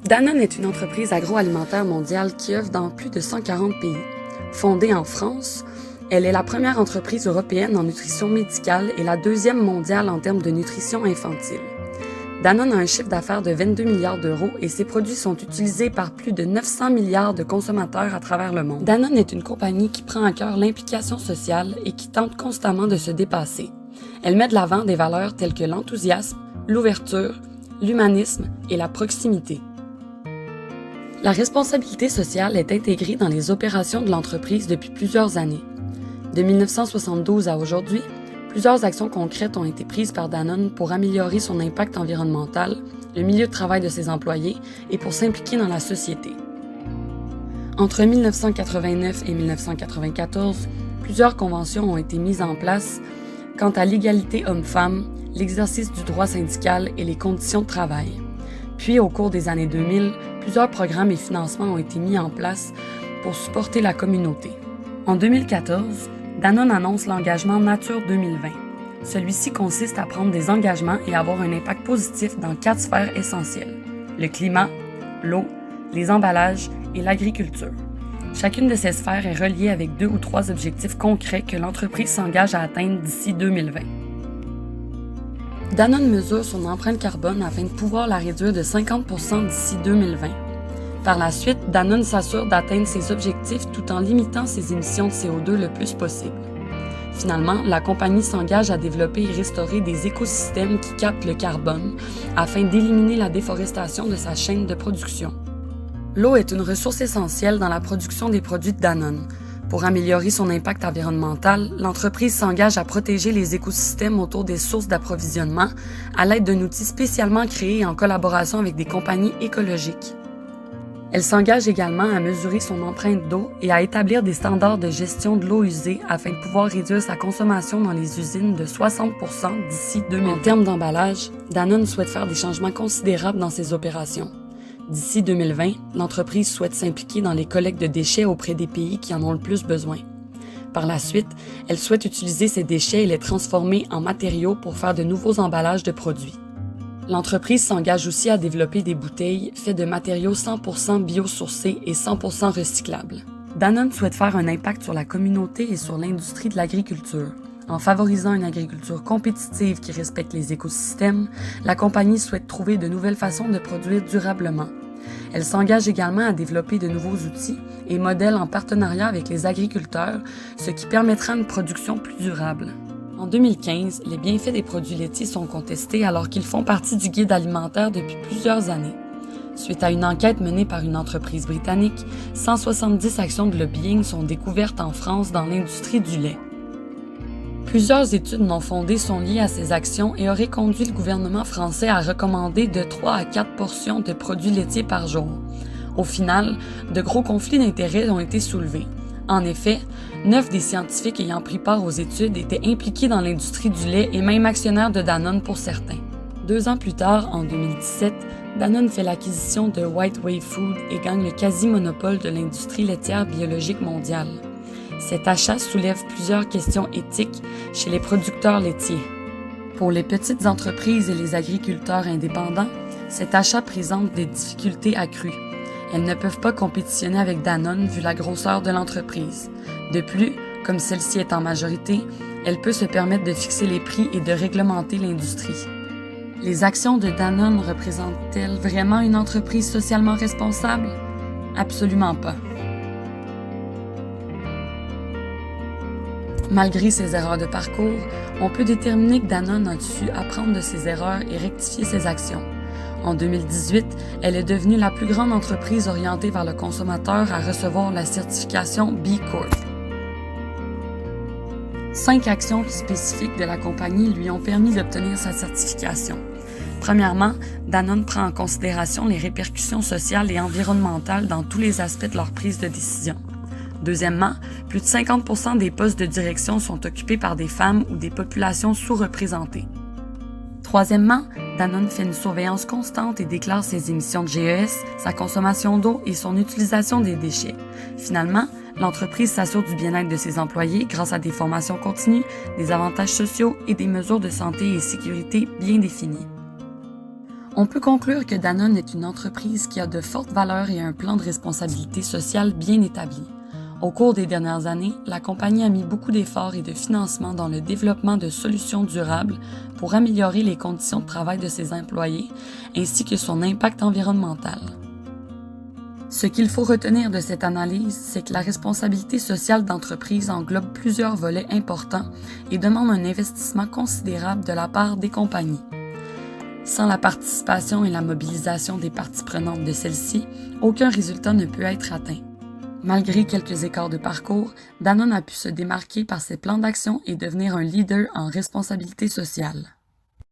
Danone est une entreprise agroalimentaire mondiale qui œuvre dans plus de 140 pays. Fondée en France, elle est la première entreprise européenne en nutrition médicale et la deuxième mondiale en termes de nutrition infantile. Danone a un chiffre d'affaires de 22 milliards d'euros et ses produits sont utilisés par plus de 900 milliards de consommateurs à travers le monde. Danone est une compagnie qui prend à cœur l'implication sociale et qui tente constamment de se dépasser. Elle met de l'avant des valeurs telles que l'enthousiasme, l'ouverture, l'humanisme et la proximité. La responsabilité sociale est intégrée dans les opérations de l'entreprise depuis plusieurs années. De 1972 à aujourd'hui, plusieurs actions concrètes ont été prises par Danone pour améliorer son impact environnemental, le milieu de travail de ses employés et pour s'impliquer dans la société. Entre 1989 et 1994, plusieurs conventions ont été mises en place quant à l'égalité homme-femme, l'exercice du droit syndical et les conditions de travail. Puis, au cours des années 2000, plusieurs programmes et financements ont été mis en place pour supporter la communauté. En 2014, Danone annonce l'engagement Nature 2020. Celui-ci consiste à prendre des engagements et avoir un impact positif dans 4 sphères essentielles: le climat, l'eau, les emballages et l'agriculture. Chacune de ces sphères est reliée avec 2 ou 3 objectifs concrets que l'entreprise s'engage à atteindre d'ici 2020. Danone mesure son empreinte carbone afin de pouvoir la réduire de 50% d'ici 2020. Par la suite, Danone s'assure d'atteindre ses objectifs tout en limitant ses émissions de CO2 le plus possible. Finalement, la compagnie s'engage à développer et restaurer des écosystèmes qui captent le carbone afin d'éliminer la déforestation de sa chaîne de production. L'eau est une ressource essentielle dans la production des produits de Danone. Pour améliorer son impact environnemental, l'entreprise s'engage à protéger les écosystèmes autour des sources d'approvisionnement à l'aide d'un outil spécialement créé en collaboration avec des compagnies écologiques. Elle s'engage également à mesurer son empreinte d'eau et à établir des standards de gestion de l'eau usée afin de pouvoir réduire sa consommation dans les usines de 60% d'ici 2020. En termes d'emballage, Danone souhaite faire des changements considérables dans ses opérations. D'ici 2020, l'entreprise souhaite s'impliquer dans les collectes de déchets auprès des pays qui en ont le plus besoin. Par la suite, elle souhaite utiliser ces déchets et les transformer en matériaux pour faire de nouveaux emballages de produits. L'entreprise s'engage aussi à développer des bouteilles faites de matériaux 100% biosourcés et 100% recyclables. Danone souhaite faire un impact sur la communauté et sur l'industrie de l'agriculture. En favorisant une agriculture compétitive qui respecte les écosystèmes, la compagnie souhaite trouver de nouvelles façons de produire durablement. Elle s'engage également à développer de nouveaux outils et modèles en partenariat avec les agriculteurs, ce qui permettra une production plus durable. En 2015, les bienfaits des produits laitiers sont contestés alors qu'ils font partie du guide alimentaire depuis plusieurs années. Suite à une enquête menée par une entreprise britannique, 170 actions de lobbying sont découvertes en France dans l'industrie du lait. Plusieurs études non fondées sont liées à ces actions et auraient conduit le gouvernement français à recommander de 3 à 4 portions de produits laitiers par jour. Au final, de gros conflits d'intérêts ont été soulevés. En effet, 9 des scientifiques ayant pris part aux études étaient impliqués dans l'industrie du lait et même actionnaires de Danone pour certains. 2 ans plus tard, en 2017, Danone fait l'acquisition de White Wave Food et gagne le quasi-monopole de l'industrie laitière biologique mondiale. Cet achat soulève plusieurs questions éthiques chez les producteurs laitiers. Pour les petites entreprises et les agriculteurs indépendants, cet achat présente des difficultés accrues. Elles ne peuvent pas compétitionner avec Danone vu la grosseur de l'entreprise. De plus, comme celle-ci est en majorité, elle peut se permettre de fixer les prix et de réglementer l'industrie. Les actions de Danone représentent-elles vraiment une entreprise socialement responsable? Absolument pas. Malgré ses erreurs de parcours, on peut déterminer que Danone a su apprendre de ses erreurs et rectifier ses actions. En 2018, elle est devenue la plus grande entreprise orientée vers le consommateur à recevoir la certification B Corp. 5 actions spécifiques de la compagnie lui ont permis d'obtenir sa certification. Premièrement, Danone prend en considération les répercussions sociales et environnementales dans tous les aspects de leur prise de décision. Deuxièmement, plus de 50% des postes de direction sont occupés par des femmes ou des populations sous-représentées. Troisièmement, Danone fait une surveillance constante et déclare ses émissions de GES, sa consommation d'eau et son utilisation des déchets. Finalement, l'entreprise s'assure du bien-être de ses employés grâce à des formations continues, des avantages sociaux et des mesures de santé et sécurité bien définies. On peut conclure que Danone est une entreprise qui a de fortes valeurs et un plan de responsabilité sociale bien établi. Au cours des dernières années, la compagnie a mis beaucoup d'efforts et de financement dans le développement de solutions durables pour améliorer les conditions de travail de ses employés ainsi que son impact environnemental. Ce qu'il faut retenir de cette analyse, c'est que la responsabilité sociale d'entreprise englobe plusieurs volets importants et demande un investissement considérable de la part des compagnies. Sans la participation et la mobilisation des parties prenantes de celle-ci, aucun résultat ne peut être atteint. Malgré quelques écarts de parcours, Danone a pu se démarquer par ses plans d'action et devenir un leader en responsabilité sociale.